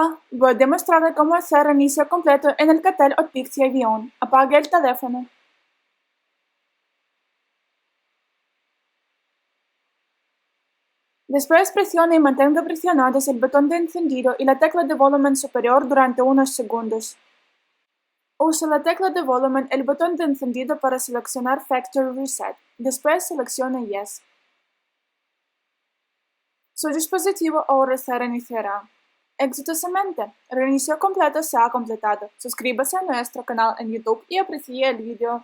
Hola, voy a demostrarle cómo hacer reinicio completo en Alcatel o Pixi Avion. Apague el teléfono. Después presione y mantenga presionados el botón de encendido y la tecla de volumen superior durante unos segundos. Use la tecla de volumen el botón de encendido para seleccionar Factory Reset. Después seleccione Yes. Su dispositivo ahora se reiniciará. Exitosamente, el reinicio completo se ha completado. Suscríbase a nuestro canal en YouTube y aprecie el video.